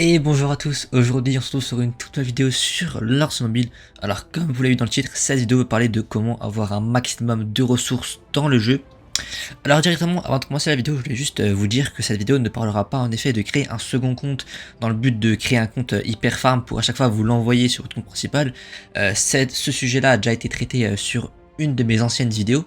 Et bonjour à tous, aujourd'hui on se retrouve sur une toute nouvelle vidéo sur Lance Mobile. Alors comme vous l'avez vu dans le titre, cette vidéo veut parler de comment avoir un maximum de ressources dans le jeu. Alors directement avant de commencer la vidéo, je voulais juste vous dire que cette vidéo ne parlera pas en effet de créer un second compte dans le but de créer un compte hyper farm pour à chaque fois vous l'envoyer sur votre compte principal. Ce sujet là a déjà été traité sur une de mes anciennes vidéos,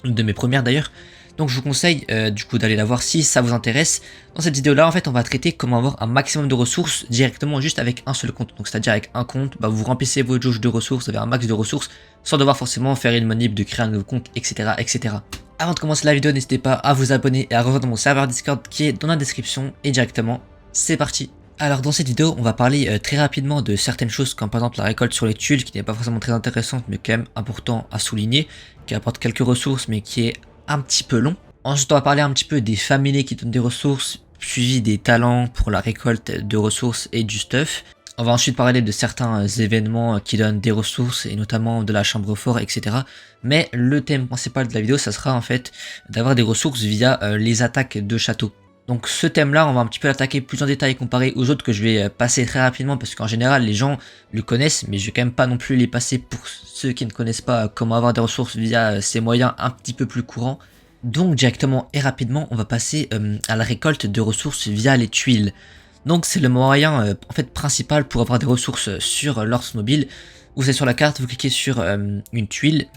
une de mes premières d'ailleurs. Donc je vous conseille du coup d'aller la voir si ça vous intéresse. Dans cette vidéo là en fait on va traiter comment avoir un maximum de ressources directement juste avec un seul compte. Donc c'est à dire avec un compte, vous remplissez vos jauges de ressources, vous avez un max de ressources sans devoir forcément faire une manip de créer un nouveau compte, etc. etc. Avant de commencer la vidéo, n'hésitez pas à vous abonner et à rejoindre mon serveur Discord qui est dans la description. Et directement c'est parti. Alors dans cette vidéo on va parler très rapidement de certaines choses comme par exemple la récolte sur les tuiles qui n'est pas forcément très intéressante mais quand même important à souligner, qui apporte quelques ressources mais qui est un petit peu long. Ensuite on va parler un petit peu des familiers qui donnent des ressources, suivi des talents pour la récolte de ressources et du stuff. On va ensuite parler de certains événements qui donnent des ressources et notamment de la chambre fort, etc. Mais le thème principal de la vidéo ça sera en fait d'avoir des ressources via les attaques de château. Donc ce thème là on va un petit peu l'attaquer plus en détail comparé aux autres que je vais passer très rapidement parce qu'en général les gens le connaissent mais je vais quand même pas non plus les passer pour ceux qui ne connaissent pas comment avoir des ressources via ces moyens un petit peu plus courants. Donc directement et rapidement on va passer à la récolte de ressources via les tuiles. Donc c'est le moyen en fait principal pour avoir des ressources sur Lance Mobile. Vous êtes sur la carte, vous cliquez sur une tuile,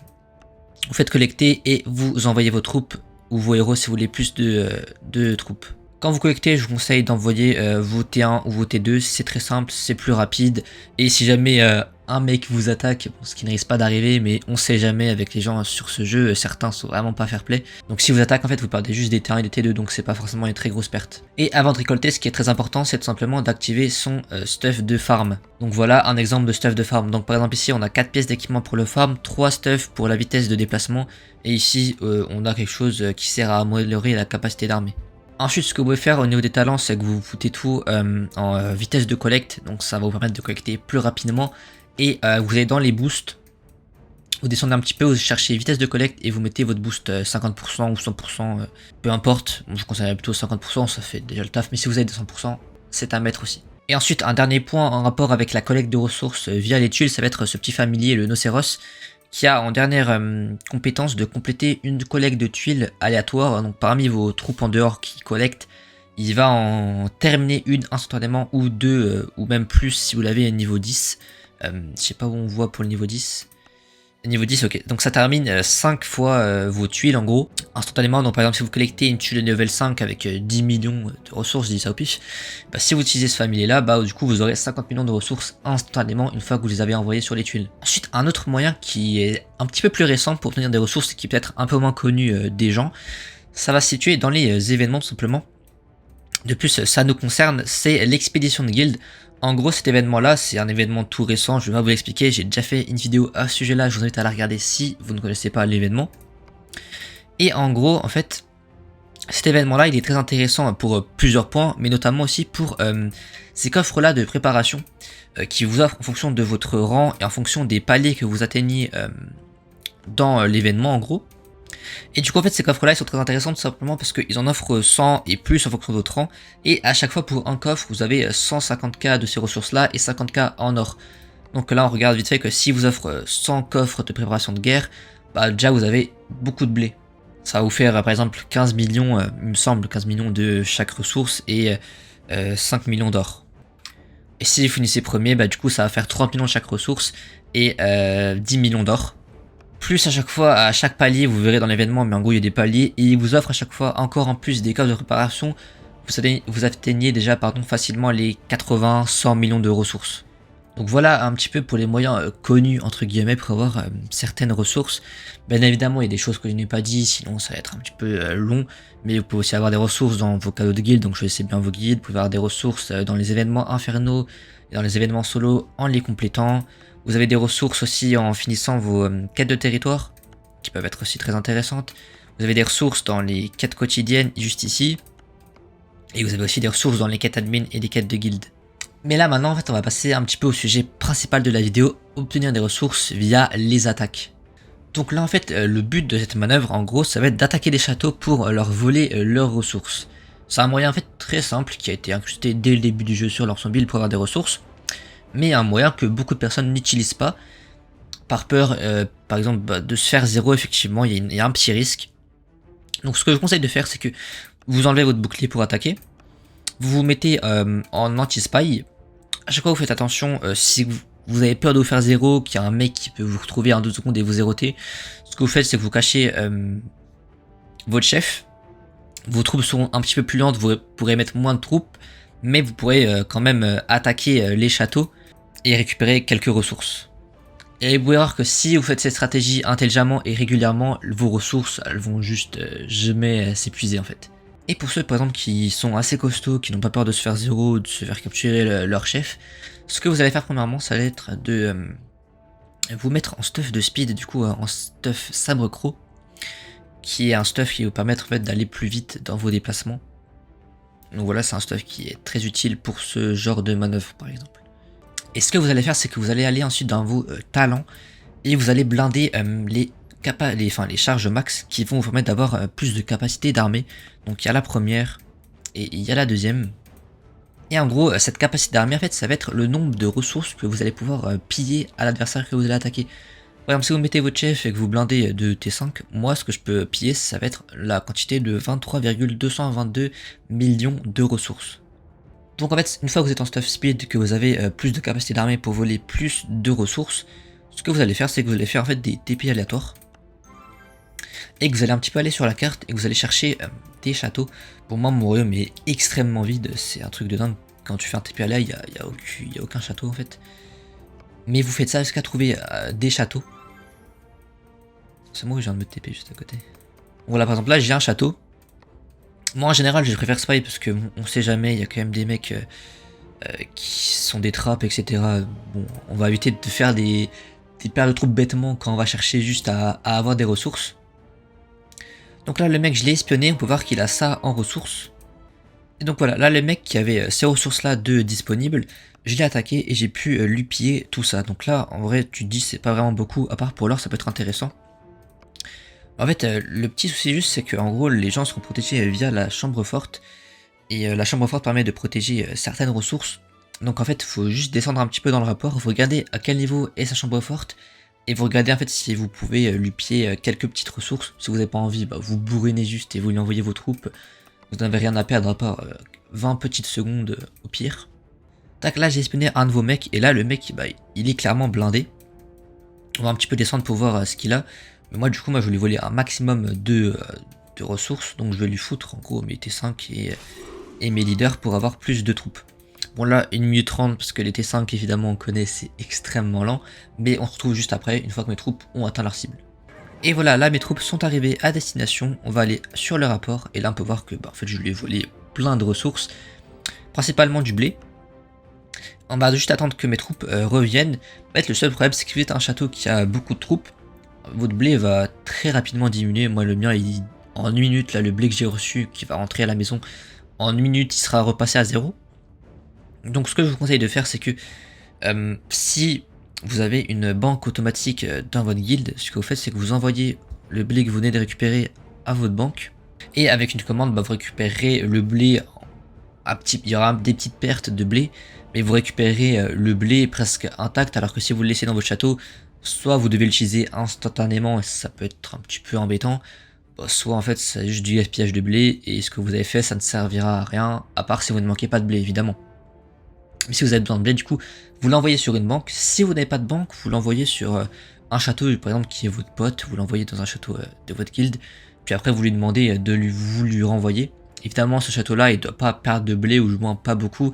vous faites collecter et vous envoyez vos troupes ou vos héros si vous voulez plus de troupes. Quand vous collectez, je vous conseille d'envoyer vos T1 ou vos T2, c'est très simple, c'est plus rapide. Et si jamais un mec vous attaque, ce qui ne risque pas d'arriver, mais on sait jamais avec les gens sur ce jeu, certains sont vraiment pas fair play. Donc si vous attaquez en fait vous perdez juste des T1 et des T2, donc c'est pas forcément une très grosse perte. Et avant de récolter, ce qui est très important, c'est tout simplement d'activer son stuff de farm. Donc voilà un exemple de stuff de farm. Donc par exemple ici on a 4 pièces d'équipement pour le farm, 3 stuff pour la vitesse de déplacement, et ici on a quelque chose qui sert à améliorer la capacité d'armée. Ensuite, ce que vous pouvez faire au niveau des talents, c'est que vous foutez tout en vitesse de collecte, donc ça va vous permettre de collecter plus rapidement. Et vous allez dans les boosts, vous descendez un petit peu, vous cherchez vitesse de collecte et vous mettez votre boost 50% ou 100%, peu importe. Je vous conseillerais plutôt 50%, ça fait déjà le taf, mais si vous avez des 100%, c'est à mettre aussi. Et ensuite, un dernier point en rapport avec la collecte de ressources via les tuiles, ça va être ce petit familier, le Nocéros, qui a en dernière compétence de compléter une collecte de tuiles aléatoire. Donc parmi vos troupes en dehors qui collectent, il va en terminer une instantanément ou deux ou même plus si vous l'avez à niveau 10. Je sais pas où on voit pour le niveau 10. Niveau 10, ok. Donc ça termine 5 fois vos tuiles en gros, instantanément. Donc par exemple si vous collectez une tuile de level 5 avec 10 millions de ressources, je dis ça au pif, si vous utilisez ce familier là, du coup vous aurez 50 millions de ressources instantanément une fois que vous les avez envoyées sur les tuiles. Ensuite un autre moyen qui est un petit peu plus récent pour obtenir des ressources, qui est peut-être un peu moins connu des gens, ça va se situer dans les événements tout simplement. De plus ça nous concerne, c'est l'expédition de guilde. En gros cet événement là c'est un événement tout récent, je vais pas vous l'expliquer, j'ai déjà fait une vidéo à ce sujet là, je vous invite à la regarder si vous ne connaissez pas l'événement. Et en gros en fait cet événement là il est très intéressant pour plusieurs points, mais notamment aussi pour ces coffres là de préparation qui vous offrent en fonction de votre rang et en fonction des paliers que vous atteignez dans l'événement en gros. Et du coup en fait ces coffres là ils sont très intéressants tout simplement parce qu'ils en offrent 100 et plus en fonction de votre rang, et à chaque fois pour un coffre vous avez 150k de ces ressources là et 50k en or. Donc là on regarde vite fait que si vous offre 100 coffres de préparation de guerre, déjà vous avez beaucoup de blé. Ça va vous faire par exemple 15 millions, il me semble 15 millions de chaque ressource et 5 millions d'or. Et si vous finissez premier, du coup ça va faire 30 millions de chaque ressource et 10 millions d'or. Plus à chaque fois, à chaque palier, vous verrez dans l'événement, mais en gros il y a des paliers, et il vous offre à chaque fois encore en plus des coffres de préparation. Vous atteignez déjà facilement les 80-100 millions de ressources. Donc voilà un petit peu pour les moyens connus entre guillemets pour avoir certaines ressources. Bien évidemment il y a des choses que je n'ai pas dit, sinon ça va être un petit peu long, mais vous pouvez aussi avoir des ressources dans vos cadeaux de guilde, donc choisissez bien vos guides. Vous pouvez avoir des ressources dans les événements infernaux et dans les événements solo en les complétant. Vous avez des ressources aussi en finissant vos quêtes de territoire, qui peuvent être aussi très intéressantes. Vous avez des ressources dans les quêtes quotidiennes, juste ici. Et vous avez aussi des ressources dans les quêtes admin et les quêtes de guilde. Mais là maintenant, en fait, on va passer un petit peu au sujet principal de la vidéo, obtenir des ressources via les attaques. Donc là, en fait, le but de cette manœuvre, en gros, ça va être d'attaquer des châteaux pour leur voler leurs ressources. C'est un moyen en fait très simple qui a été incrusté dès le début du jeu sur leur build pour avoir des ressources, mais un moyen que beaucoup de personnes n'utilisent pas par peur, par exemple, de se faire zéro. Effectivement, il y a un petit risque. Donc ce que je vous conseille de faire, c'est que vous enlevez votre bouclier pour attaquer, vous vous mettez en anti-spy. À chaque fois vous faites attention, si vous avez peur de vous faire zéro, qu'il y a un mec qui peut vous retrouver en 2 secondes et vous zéroter, ce que vous faites c'est que vous cachez votre chef. Vos troupes seront un petit peu plus lentes, vous pourrez mettre moins de troupes, mais vous pourrez quand même attaquer les châteaux et récupérer quelques ressources. Et vous pouvez voir que si vous faites cette stratégie intelligemment et régulièrement, vos ressources elles vont juste jamais s'épuiser en fait. Et pour ceux par exemple qui sont assez costauds, qui n'ont pas peur de se faire zéro ou de se faire capturer leur chef, ce que vous allez faire premièrement ça va être de vous mettre en stuff de speed, du coup en stuff sabre croc, qui est un stuff qui va vous permettre en fait d'aller plus vite dans vos déplacements. Donc voilà, c'est un stuff qui est très utile pour ce genre de manœuvre par exemple. Et ce que vous allez faire, c'est que vous allez aller ensuite dans vos talents et vous allez blinder les charges max qui vont vous permettre d'avoir plus de capacité d'armée. Donc il y a la première et il y a la deuxième. Et en gros, cette capacité d'armée, en fait, ça va être le nombre de ressources que vous allez pouvoir piller à l'adversaire que vous allez attaquer. Par exemple, si vous mettez votre chef et que vous blindez de T5, moi ce que je peux piller ça va être la quantité de 23,222 millions de ressources. Donc en fait, une fois que vous êtes en stuff speed, que vous avez plus de capacité d'armée pour voler plus de ressources, ce que vous allez faire c'est que vous allez faire en fait des TP aléatoires. Et que vous allez un petit peu aller sur la carte et que vous allez chercher des châteaux. Pour moi mon royaume est extrêmement vide, c'est un truc de dingue. Quand tu fais un TP alé, il n'y a aucun château en fait. Mais vous faites ça jusqu'à trouver des châteaux. C'est moi que je viens de me TP juste à côté. Voilà, par exemple là j'ai un château. Moi en général je préfère spy parce que on sait jamais, il y a quand même des mecs qui sont des trappes etc. Bon, on va éviter de faire des paires de troupes bêtement quand on va chercher juste à avoir des ressources. Donc là le mec je l'ai espionné, on peut voir qu'il a ça en ressources. Et donc voilà, là le mec qui avait ces ressources là de disponibles, je l'ai attaqué et j'ai pu lui piller tout ça. Donc là en vrai tu te dis c'est pas vraiment beaucoup, à part pour l'or ça peut être intéressant. En fait, le petit souci juste, c'est que en gros, les gens seront protégés via la chambre forte. Et la chambre forte permet de protéger certaines ressources. Donc en fait, il faut juste descendre un petit peu dans le rapport. Vous regardez à quel niveau est sa chambre forte. Et vous regardez en fait si vous pouvez lui piller quelques petites ressources. Si vous n'avez pas envie, bah, vous bourrinez juste et vous lui envoyez vos troupes. Vous n'avez rien à perdre à part 20 petites secondes au pire. Tac, là j'ai espionné un de vos mecs. Et là, le mec, bah, il est clairement blindé. On va un petit peu descendre pour voir ce qu'il a. Mais moi du coup je vais lui voler un maximum de ressources, donc je vais lui foutre en gros mes T5 et mes leaders pour avoir plus de troupes. Bon là 1 minute 30 parce que les T5 évidemment on connaît c'est extrêmement lent, mais on se retrouve juste après une fois que mes troupes ont atteint leur cible. Et voilà, là mes troupes sont arrivées à destination, on va aller sur le rapport et là on peut voir que bah, en fait je lui ai volé plein de ressources, principalement du blé. On va juste attendre que mes troupes reviennent. En fait le seul problème c'est que vous êtes un château qui a beaucoup de troupes, votre blé va très rapidement diminuer. Moi le mien il, en 1 minute là le blé que j'ai reçu qui va rentrer à la maison, en 1 minute il sera repassé à 0. Donc ce que je vous conseille de faire c'est que si vous avez une banque automatique dans votre guilde, ce que vous faites c'est que vous envoyez le blé que vous venez de récupérer à votre banque. Et avec une commande bah, vous récupérerez le blé il y aura des petites pertes de blé, mais vous récupérez le blé presque intact, alors que si vous le laissez dans votre château, soit vous devez l'utiliser instantanément et ça peut être un petit peu embêtant, soit en fait c'est juste du gaspillage de blé et ce que vous avez fait ça ne servira à rien, à part si vous ne manquez pas de blé évidemment. Mais si vous avez besoin de blé du coup, vous l'envoyez sur une banque. Si vous n'avez pas de banque, vous l'envoyez sur un château par exemple qui est votre pote, vous l'envoyez dans un château de votre guilde, puis après vous lui demandez de vous lui renvoyer. Évidemment ce château là il ne doit pas perdre de blé ou du moins pas beaucoup,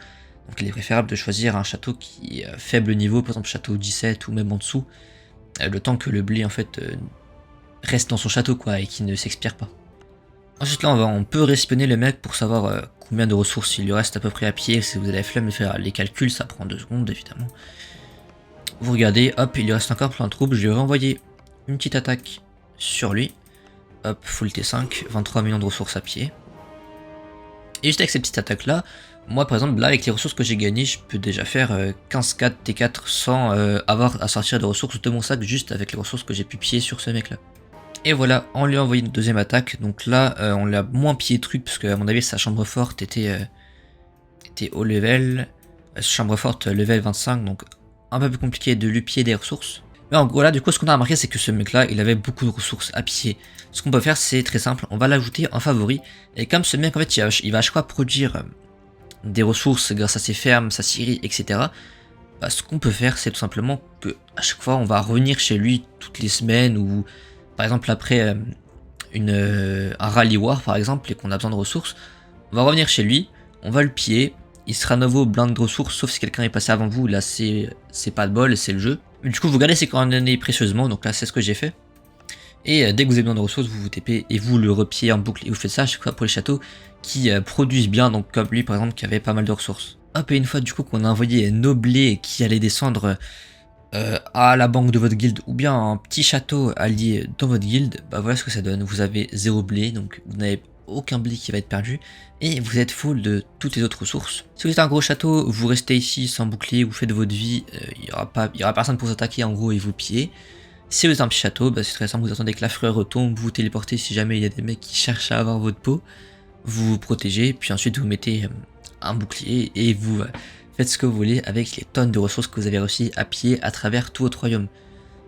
donc il est préférable de choisir un château qui est faible niveau, par exemple château 17 ou même en dessous, le temps que le blé en fait reste dans son château quoi et qui ne s'expire pas. Ensuite là on peut respawner le mec pour savoir combien de ressources il lui reste à peu près à pied. Si vous avez la flemme de faire les calculs ça prend 2 secondes évidemment. Vous regardez, hop il lui reste encore plein de troupes, je vais renvoyer une petite attaque sur lui. Hop full T5, 23 millions de ressources à pied. Et juste avec ces petites attaques là, moi par exemple là avec les ressources que j'ai gagnées, je peux déjà faire 15-4 T4 sans avoir à sortir de ressources de mon sac juste avec les ressources que j'ai pu piller sur ce mec là. Et voilà, on lui a envoyé une deuxième attaque. Donc là, on l'a moins pillé de trucs parce qu'à mon avis, sa chambre forte était haut level. Chambre forte level 25, donc un peu plus compliqué de lui piller des ressources. Mais en gros là, du coup, ce qu'on a remarqué, c'est que ce mec là, il avait beaucoup de ressources à piller. Ce qu'on peut faire, c'est très simple, on va l'ajouter en favori. Et comme ce mec, en fait, il va à chaque fois produire des ressources grâce à ses fermes, sa scierie, etc. Bah, ce qu'on peut faire, c'est tout simplement que à chaque fois, on va revenir chez lui toutes les semaines ou par exemple après un rally war par exemple et qu'on a besoin de ressources, on va revenir chez lui, on va le piller. Il sera à nouveau blind de ressources, sauf si quelqu'un est passé avant vous, là c'est pas de bol, c'est le jeu. Mais du coup vous gardez ses coordonnées précieusement, donc là c'est ce que j'ai fait. Et dès que vous avez besoin de ressources, vous vous TP et vous le repillez en boucle. Et vous faites ça à chaque fois pour les châteaux qui produisent bien, donc comme lui par exemple qui avait pas mal de ressources. Hop, et une fois du coup qu'on a envoyé nos blés qui allaient descendre à la banque de votre guilde ou bien un petit château allié dans votre guilde, bah voilà ce que ça donne. Vous avez 0 blé, donc vous n'avez aucun blé qui va être perdu et vous êtes full de toutes les autres ressources. Si vous êtes un gros château, vous restez ici sans bouclier, vous faites votre vie, il y aura personne pour vous attaquer en gros et vous piller. Si vous êtes un petit château, bah c'est très simple, vous attendez que la frère retombe, vous vous téléportez si jamais il y a des mecs qui cherchent à avoir votre peau, vous vous protégez, puis ensuite vous mettez un bouclier et vous faites ce que vous voulez avec les tonnes de ressources que vous avez réussi à piller à travers tout votre royaume.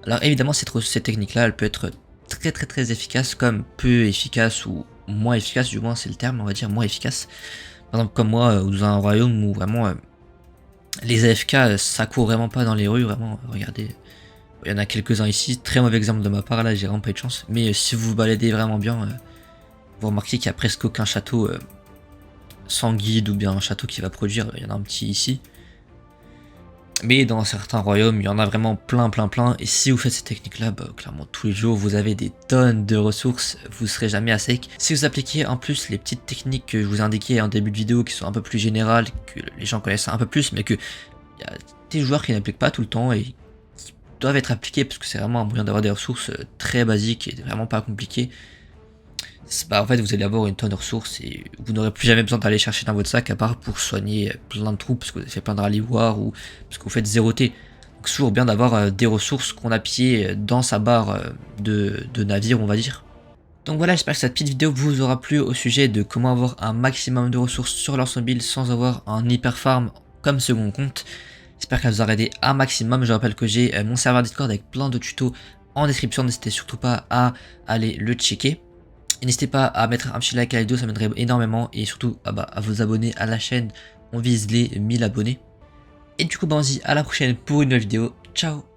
Alors évidemment cette technique là elle peut être très efficace comme peu efficace ou moins efficace, du moins c'est le terme, on va dire moins efficace. Par exemple comme moi dans un royaume où vraiment les AFK ça court vraiment pas dans les rues, vraiment regardez. Il y en a quelques-uns ici, très mauvais exemple de ma part là, j'ai vraiment pas eu de chance. Mais si vous vous baladez vraiment bien, vous remarquez qu'il y a presque aucun château sans guide ou bien un château qui va produire, il y en a un petit ici. Mais dans certains royaumes, il y en a vraiment plein. Et si vous faites cette technique là, bah, clairement tous les jours vous avez des tonnes de ressources, vous serez jamais à sec. Si vous appliquez en plus les petites techniques que je vous ai indiquées en début de vidéo qui sont un peu plus générales, que les gens connaissent un peu plus, mais que il y a des joueurs qui n'appliquent pas tout le temps et qui doivent être appliqués parce que c'est vraiment un moyen d'avoir des ressources très basiques et vraiment pas compliquées. Bah en fait vous allez avoir une tonne de ressources et vous n'aurez plus jamais besoin d'aller chercher dans votre sac à part pour soigner plein de troupes parce que vous avez fait plein de rally war ou parce que vous faites 0T. Donc c'est toujours bien d'avoir des ressources qu'on a pillées dans sa barre de navire on va dire. Donc voilà, j'espère que cette petite vidéo vous aura plu au sujet de comment avoir un maximum de ressources sur leur build sans avoir un hyper farm comme second compte. J'espère qu'elle vous aura aidé un maximum. Je rappelle que j'ai mon serveur Discord avec plein de tutos en description, n'hésitez surtout pas à aller le checker. N'hésitez pas à mettre un petit like à la vidéo, ça m'aiderait énormément. Et surtout à vous abonner à la chaîne, on vise les 1000 abonnés. Et du coup, on se dit à la prochaine pour une nouvelle vidéo. Ciao!